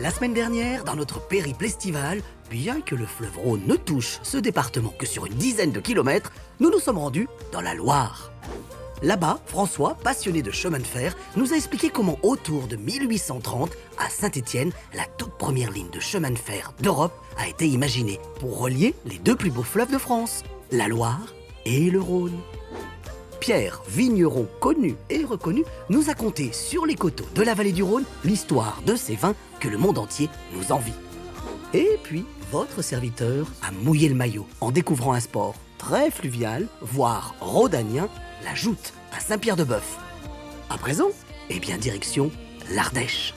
La semaine dernière, dans notre périple estival, bien que le fleuve Rhône ne touche ce département que sur une dizaine de kilomètres, nous nous sommes rendus dans la Loire. Là-bas, François, passionné de chemin de fer, nous a expliqué comment autour de 1830, à Saint-Étienne, la toute première ligne de chemin de fer d'Europe a été imaginée pour relier les deux plus beaux fleuves de France, la Loire et le Rhône. Pierre, vigneron connu et reconnu, nous a conté sur les coteaux de la vallée du Rhône l'histoire de ces vins que le monde entier nous envie. Et puis, votre serviteur a mouillé le maillot en découvrant un sport très fluvial, voire rhodanien, la joute à Saint-Pierre-de-Bœuf. À présent, eh bien direction l'Ardèche.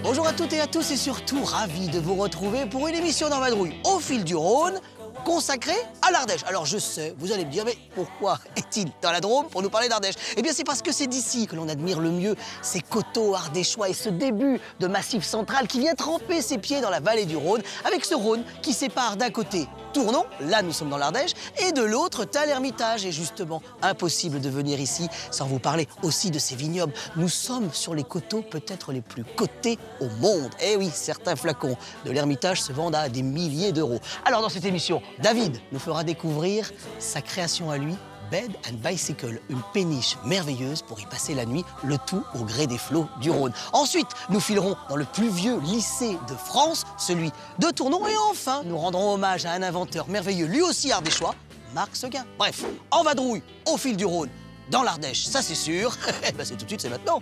Bonjour à toutes et à tous et surtout ravi de vous retrouver pour une émission dans Vadrouille au fil du Rhône consacrée à l'Ardèche. Alors je sais, vous allez me dire, mais pourquoi est-il dans la Drôme pour nous parler d'Ardèche? Eh bien c'est parce que c'est d'ici que l'on admire le mieux ces coteaux ardéchois et ce début de massif central qui vient tremper ses pieds dans la vallée du Rhône avec ce Rhône qui sépare d'un côté Tournon, là nous sommes dans l'Ardèche, et de l'autre Thalermitage. Et justement, impossible de venir ici sans vous parler aussi de ces vignobles. Nous sommes sur les coteaux peut-être les plus cotés au monde. Eh oui, certains flacons de l'Hermitage se vendent à des milliers d'euros. Alors dans cette émission, David nous fera découvrir sa création à lui, Bed and Bicycle, une péniche merveilleuse pour y passer la nuit, le tout au gré des flots du Rhône. Ensuite, nous filerons dans le plus vieux lycée de France, celui de Tournon. Et enfin, nous rendrons hommage à un inventeur merveilleux, lui aussi ardéchois, Marc Seguin. Bref, en vadrouille, au fil du Rhône, dans l'Ardèche, ça c'est sûr. Ben, c'est tout de suite, c'est maintenant.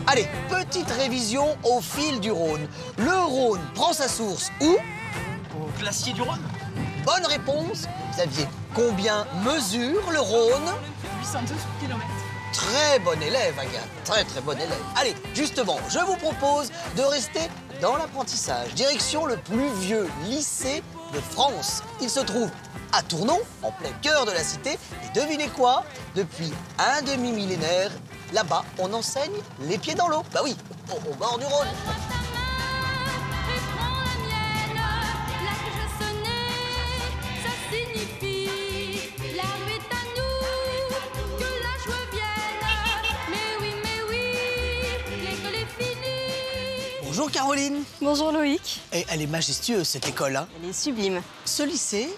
Allez, petite révision au fil du Rhône. Le Rhône prend sa source où? Au glacier du Rhône. Bonne réponse, Xavier. Combien mesure le Rhône? 812 km. Très bon élève, Agathe. Très, très bon élève. Allez, justement, je vous propose de rester dans l'apprentissage. Direction le plus vieux lycée de France. Il se trouve à Tournon, en plein cœur de la cité. Et devinez quoi? Depuis un demi-millénaire, là-bas, on enseigne les pieds dans l'eau. Bah oui, au bord du Rhône. Bonjour Caroline. Bonjour Loïc. Et elle est majestueuse cette école, hein. Elle est sublime. Ce lycée,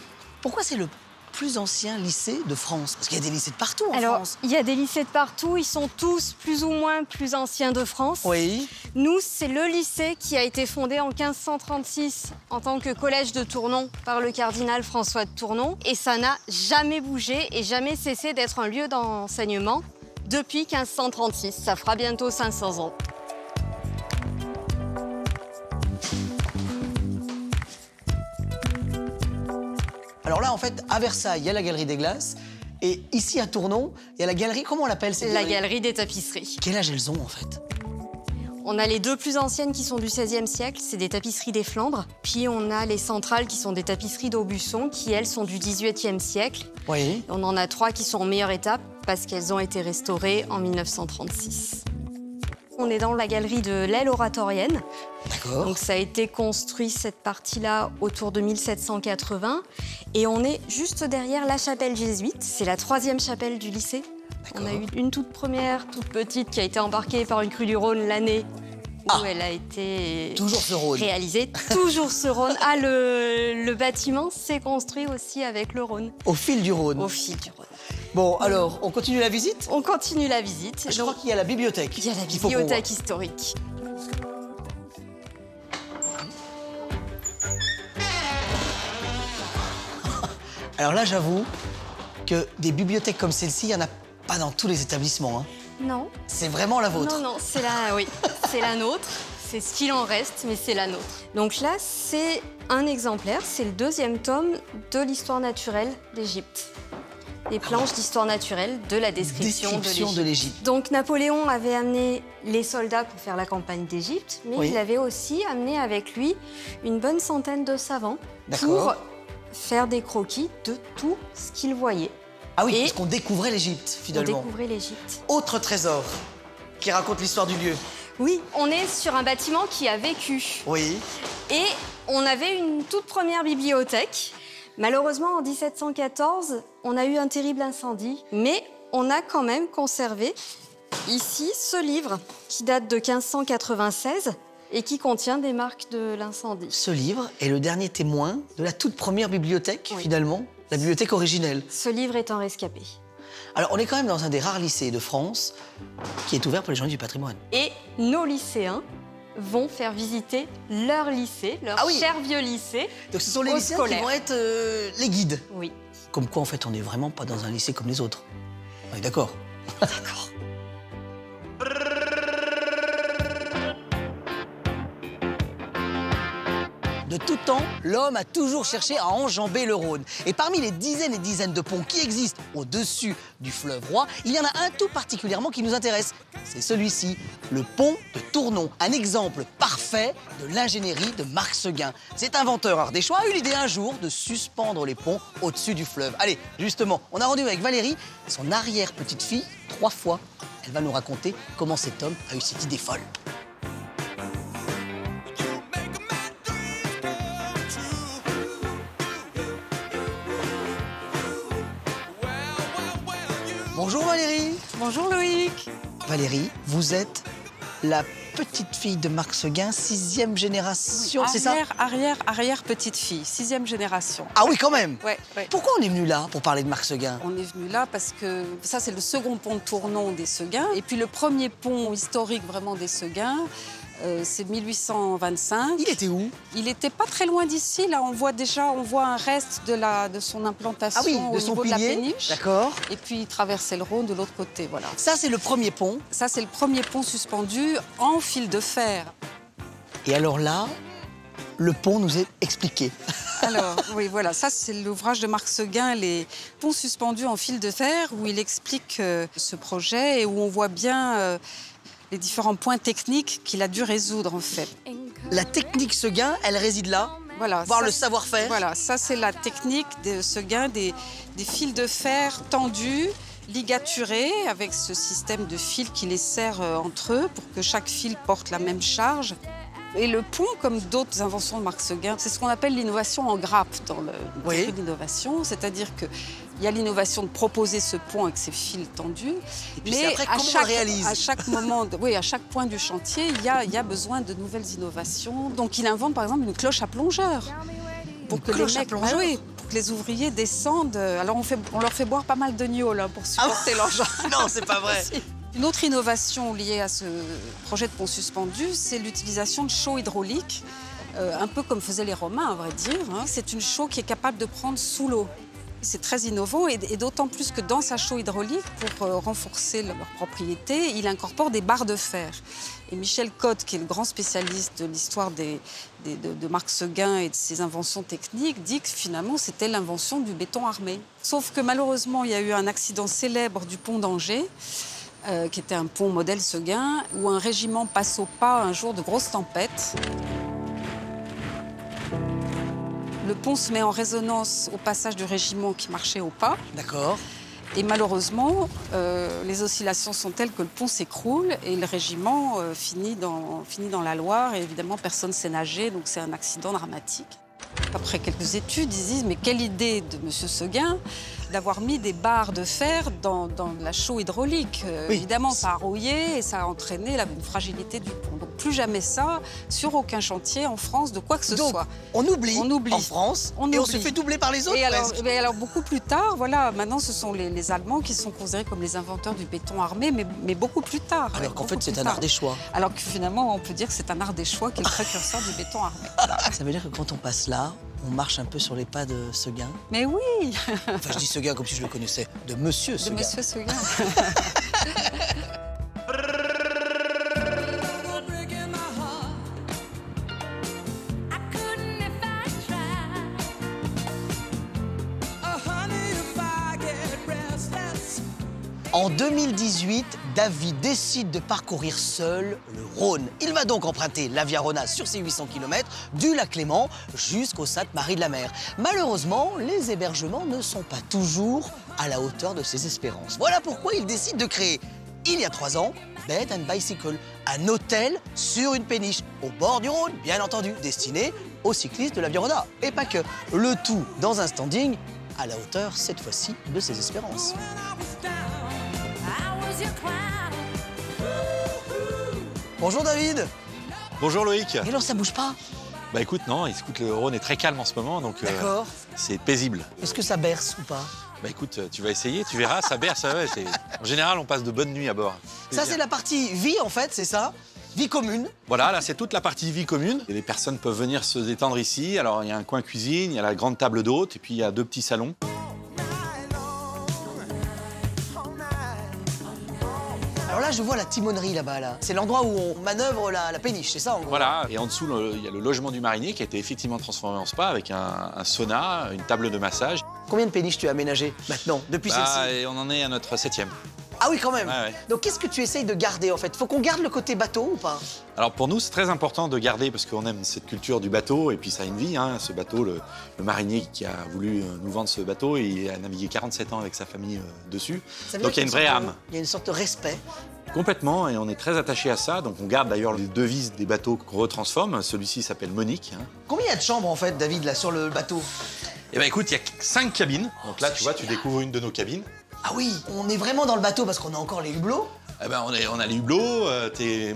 pourquoi c'est le plus ancien lycée de France? Parce qu'il y a des lycées de partout en Alors, France. il y a des lycées de partout, ils sont tous plus ou moins plus anciens de France. Oui. Nous, c'est le lycée qui a été fondé en 1536 en tant que collège de Tournon par le cardinal François de Tournon. Et ça n'a jamais bougé et jamais cessé d'être un lieu d'enseignement depuis 1536. Ça fera bientôt 500 ans. Alors là, en fait, à Versailles, il y a la Galerie des Glaces. Et ici, à Tournon, il y a la galerie, comment on l'appelle cette La galerie? galerie des tapisseries. Quel âge elles ont, en fait? On a les deux plus anciennes qui sont du XVIe siècle, c'est des tapisseries des Flandres. Puis on a les centrales qui sont des tapisseries d'Aubusson, qui elles sont du XVIIIe siècle. Oui. On en a trois qui sont en meilleure étape parce qu'elles ont été restaurées en 1936. On est dans la galerie de l'aile oratorienne. D'accord. Donc ça a été construit, cette partie-là, autour de 1780. Et on est juste derrière la chapelle jésuite. C'est la troisième chapelle du lycée. On a eu une toute première, toute petite, qui a été embarquée par une crue du Rhône l'année où elle a été Toujours ce Rhône. réalisée. Toujours ce Rhône. Ah, le bâtiment s'est construit aussi avec le Rhône. Au fil du Rhône. Au fil du Rhône. Bon, alors, on continue la visite? On continue la visite. Je crois qu'il y a la bibliothèque. Il y a la qu'il faut qu'on bibliothèque historique. voit. Alors là, j'avoue que des bibliothèques comme celle-ci, il n'y en a pas dans tous les établissements, hein. Non. C'est vraiment la vôtre. Non, c'est oui, c'est la nôtre. C'est ce qu'il en reste, mais c'est la nôtre. Donc là, c'est un exemplaire. C'est le deuxième tome de l'histoire naturelle d'Égypte. Des planches d'histoire naturelle de la description de l'Égypte. Donc Napoléon avait amené les soldats pour faire la campagne d'Égypte, mais il avait aussi amené avec lui une bonne centaine de savants pour faire des croquis de tout ce qu'il voyait. Ah oui, Et parce qu'on découvrait l'Égypte, On finalement. découvrait l'Égypte. Autre trésor qui raconte l'histoire du lieu. Oui, on est sur un bâtiment qui a vécu. Oui. Et on avait une toute première bibliothèque. Malheureusement, en 1714, on a eu un terrible incendie. Mais on a quand même conservé ici ce livre qui date de 1596 et qui contient des marques de l'incendie. Ce livre est le dernier témoin de la toute première bibliothèque, Oui. finalement, la bibliothèque originelle. Ce livre est un rescapé. Alors, on est quand même dans un des rares lycées de France qui est ouvert pour les journées du patrimoine. Et nos lycéens vont faire visiter leur lycée, leur Ah oui. cher vieux lycée. Donc, ce sont les Au lycéens qui scolaire. vont être les guides. Oui. Comme quoi, en fait, on n'est vraiment pas dans un lycée comme les autres. On est d'accord? D'accord. De tout temps, l'homme a toujours cherché à enjamber le Rhône. Et parmi les dizaines et dizaines de ponts qui existent au-dessus du fleuve Roi, il y en a un tout particulièrement qui nous intéresse. C'est celui-ci, le pont de Tournon. Un exemple parfait de l'ingénierie de Marc Seguin. Cet inventeur ardéchois a eu l'idée un jour de suspendre les ponts au-dessus du fleuve. Allez, justement, on a rendez-vous avec Valérie, son arrière-petite-fille, 3 fois. Elle va nous raconter comment cet homme a eu cette idée folle. Bonjour Valérie. Bonjour Loïc. Valérie, vous êtes la petite fille de Marc Seguin, 6e génération, c'est ça? Arrière petite fille, 6e génération. Ah oui, quand même. Ouais. Pourquoi on est venu là pour parler de Marc Seguin? On est venu là parce que ça c'est le second pont de Tournon des Seguin. Et puis le premier pont historique vraiment des Seguin, c'est 1825. Il était où? Il n'était pas très loin d'ici. Là, on voit un reste de son implantation Ah oui, au de son niveau de la pilier. péniche. D'accord. Et puis il traversait le Rhône de l'autre côté, voilà. Ça, c'est le premier pont. Ça, c'est le premier pont suspendu en fil de fer. Et alors là, le pont nous est expliqué. Alors, oui, voilà, ça c'est l'ouvrage de Marc Seguin, les ponts suspendus en fil de fer, où il explique ce projet et où on voit bien les différents points techniques qu'il a dû résoudre en fait. La technique Seguin, elle réside là. Voilà, Voir ça, le savoir-faire. Voilà, ça c'est la technique de Seguin, des fils de fer tendus, ligaturés, avec ce système de fils qui les serre entre eux pour que chaque fil porte la même charge. Et le pont, comme d'autres inventions de Marc Seguin, c'est ce qu'on appelle l'innovation en grappe dans le Oui. théorie de l'innovation. C'est-à-dire qu'il y a l'innovation de proposer ce pont avec ses fils tendus. Et puis c'est après comment on le réalise. À chaque moment, à chaque point du chantier, il y a besoin de nouvelles innovations. Donc il invente par exemple une cloche à plongeur. Pour que cloche les à mecs, plongeur. oui, pour que les ouvriers descendent. Alors on leur fait boire pas mal de gnôle pour supporter l'engin. Non, c'est pas vrai. Une autre innovation liée à ce projet de pont suspendu, c'est l'utilisation de chaux hydrauliques, un peu comme faisaient les Romains, à vrai dire. C'est une chaux qui est capable de prendre sous l'eau. C'est très innovant et d'autant plus que dans sa chaux hydraulique, pour renforcer leurs propriétés, il incorpore des barres de fer. Et Michel Cotte, qui est le grand spécialiste de l'histoire de Marc Seguin et de ses inventions techniques, dit que finalement c'était l'invention du béton armé. Sauf que malheureusement, il y a eu un accident célèbre du pont d'Angers, qui était un pont modèle Seguin, où un régiment passe au pas un jour de grosse tempête. Le pont se met en résonance au passage du régiment qui marchait au pas. D'accord. Et malheureusement, les oscillations sont telles que le pont s'écroule et le régiment finit dans la Loire. Et évidemment, personne ne sait nager, donc c'est un accident dramatique. Après quelques études, ils disent mais quelle idée de M. Seguin d'avoir mis des barres de fer dans la chaux hydraulique. Oui. Évidemment, ça a rouillé et ça a entraîné une fragilité du pont. Donc plus jamais ça, sur aucun chantier en France, de quoi que ce Donc, soit. on oublie On en France On et on oublie. se fait doubler par les autres. Et alors, presque. mais alors, beaucoup plus tard, voilà, maintenant ce sont les Allemands qui sont considérés comme les inventeurs du béton armé, mais beaucoup plus tard. Alors qu'en fait, beaucoup c'est plus un tard. art des choix. Alors que finalement, on peut dire que c'est un art des choix qui est le précurseur du béton armé. Voilà. Ça veut dire que quand on passe là, on marche un peu sur les pas de Seguin. Mais oui, Enfin, je dis Seguin comme si je le connaissais. De Monsieur de Seguin. Monsieur Seguin. En 2018, David décide de parcourir seul le Rhône. Il va donc emprunter la Via Rona sur ses 800 km du lac Léman jusqu'au Sainte-Marie-de-la-Mer. Malheureusement, les hébergements ne sont pas toujours à la hauteur de ses espérances. Voilà pourquoi il décide de créer, il y a 3 ans, Bed and Bicycle, un hôtel sur une péniche, au bord du Rhône, bien entendu, destiné aux cyclistes de la Via Rona. Et pas que. Le tout dans un standing à la hauteur, cette fois-ci, de ses espérances. Bonjour David. Bonjour Loïc. Et alors ça bouge pas? Bah écoute, non, le Rhône est très calme en ce moment, donc D'accord. c'est paisible. Est-ce que ça berce ou pas? Bah écoute, tu vas essayer, tu verras, ça berce. Ouais, en général, on passe de bonnes nuits à bord. Ça, c'est la partie vie, en fait, c'est ça? Vie commune. Voilà, là, c'est toute la partie vie commune. Et les personnes peuvent venir se détendre ici. Alors, il y a un coin cuisine, il y a la grande table d'hôtes, et puis il y a 2 petits salons. Alors là, je vois la timonerie là-bas, là. C'est l'endroit où on manœuvre la péniche, c'est ça, en gros? Voilà, et en dessous, il y a le logement du marinier qui a été effectivement transformé en spa avec un sauna, une table de massage. Combien de péniches tu as aménagées maintenant, depuis celle-ci? Et on en est à notre 7e. Ah oui, quand même. Ouais. Donc, qu'est-ce que tu essayes de garder, en fait? Faut qu'on garde le côté bateau ou pas? Alors pour nous, c'est très important de garder, parce qu'on aime cette culture du bateau, et puis ça a une vie, hein, ce bateau. Le marinier qui a voulu nous vendre ce bateau, il a navigué 47 ans avec sa famille dessus. Donc il y a une vraie âme. Il y a une sorte de respect. Complètement, et on est très attaché à ça. Donc on garde d'ailleurs les devises des bateaux qu'on retransforme. Celui-ci s'appelle Monique. Hein. Combien il y a de chambres, en fait, David, là, sur le bateau? Eh ben écoute, il y a 5 cabines. Donc là, tu vois, tu découvres une de nos cabines. Ah oui, on est vraiment dans le bateau parce qu'on a encore les hublots. Eh ben, on a les hublots, tu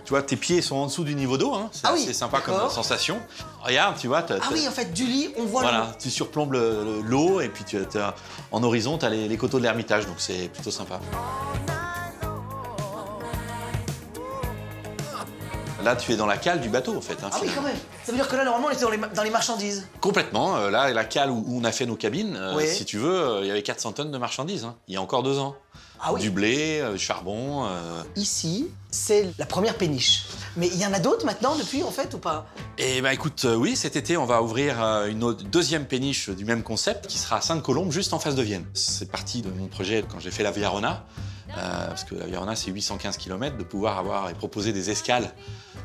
vois, tes pieds sont en dessous du niveau d'eau, hein. C'est assez sympa comme sensation. Regarde, tu vois. Ah oui, en fait, du lit, on voit l'eau. Voilà, tu surplombes l'eau et puis en horizon, tu as les coteaux de l'Ermitage, donc c'est plutôt sympa. Là, tu es dans la cale du bateau, en fait. Hein, ah oui, quand même. Ça veut dire que là, normalement, on était dans les marchandises. Complètement. Là, la cale où on a fait nos cabines, si tu veux, il y avait 400 tonnes de marchandises, hein, il y a encore 2 ans. Ah oui. Du blé, du charbon. Ici, c'est la première péniche. Mais il y en a d'autres maintenant, depuis, en fait, ou pas? Eh ben écoute, oui, cet été, on va ouvrir une 2e péniche du même concept, qui sera à Sainte-Colombe, juste en face de Vienne. C'est parti de mon projet quand j'ai fait la Via Rona. Parce que la Via Rona, c'est 815 km, de pouvoir avoir et proposer des escales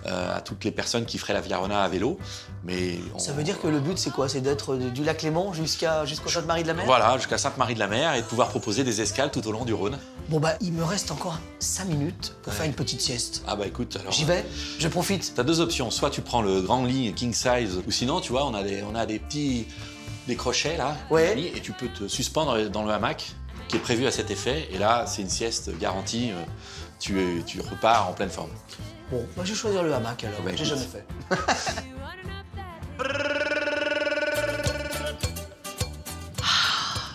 à toutes les personnes qui feraient la Via Rona à vélo. Mais ça veut dire que le but, c'est quoi? C'est d'être du lac Léman jusqu'au Sainte-Marie-de-la-Mer? Voilà, jusqu'à Sainte-Marie-de-la-Mer et de pouvoir proposer des escales tout au long du Rhône. Bon, bah, il me reste encore 5 minutes pour faire une petite sieste. Ah bah écoute, alors... J'y vais, je profite. T'as 2 options, soit tu prends le grand lit king size, ou sinon, tu vois, on a des petits crochets, là, et tu peux te suspendre dans le hamac, qui est prévu à cet effet, et là, c'est une sieste garantie, tu repars en pleine forme. Bon, moi je vais choisir le hamac alors, j'ai jamais fait.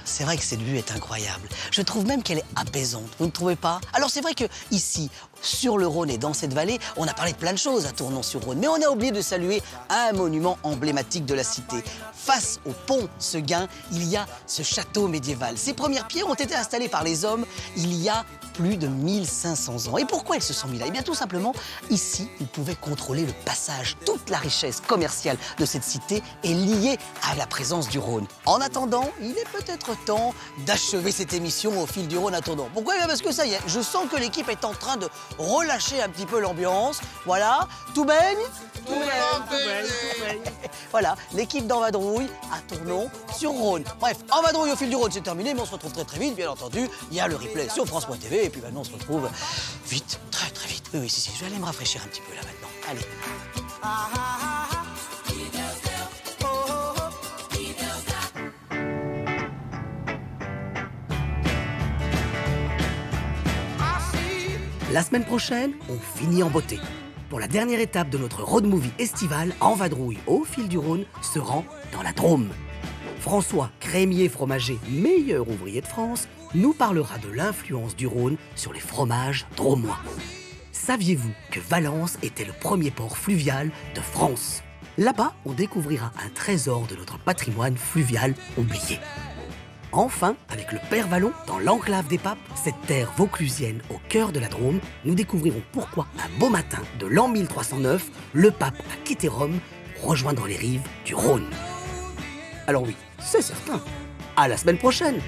C'est vrai que cette vue est incroyable. Je trouve même qu'elle est apaisante, vous ne trouvez pas? Alors c'est vrai que ici, sur le Rhône et dans cette vallée, on a parlé de plein de choses à Tournon-sur-Rhône, mais on a oublié de saluer un monument emblématique de la cité. Face au pont Seguin, il y a ce château médiéval. Ses premières pierres ont été installées par les hommes il y a plus de 1500 ans. Et pourquoi elles se sont mises là? Eh bien tout simplement, ici, ils pouvaient contrôler le passage. Toute la richesse commerciale de cette cité est liée à la présence du Rhône. En attendant, il est peut-être temps d'achever cette émission au fil du Rhône à Tournon. Pourquoi? Eh bien parce que ça y est, je sens que l'équipe est en train de relâcher un petit peu l'ambiance. Voilà, tout baigne? Tout baigne. Voilà, l'équipe d'En Vadrouille à Tournon-sur-Rhône. Bref, En Vadrouille au fil du Rhône, c'est terminé, mais on se retrouve très très vite, bien entendu. Il y a le replay sur France.tv, et puis maintenant on se retrouve vite, très très vite. Oui, si, je vais aller me rafraîchir un petit peu là maintenant. Allez. La semaine prochaine, on finit en beauté. Pour la dernière étape de notre road movie estival, En Vadrouille au fil du Rhône se rend dans la Drôme. François, crémier fromager, meilleur ouvrier de France, nous parlera de l'influence du Rhône sur les fromages drômois. Saviez-vous que Valence était le premier port fluvial de France? Là-bas, on découvrira un trésor de notre patrimoine fluvial oublié. Enfin, avec le Père Vallon, dans l'enclave des Papes, cette terre vauclusienne au cœur de la Drôme, nous découvrirons pourquoi, un beau matin de l'an 1309, le pape a quitté Rome pour rejoindre les rives du Rhône. Alors oui, c'est certain. À la semaine prochaine!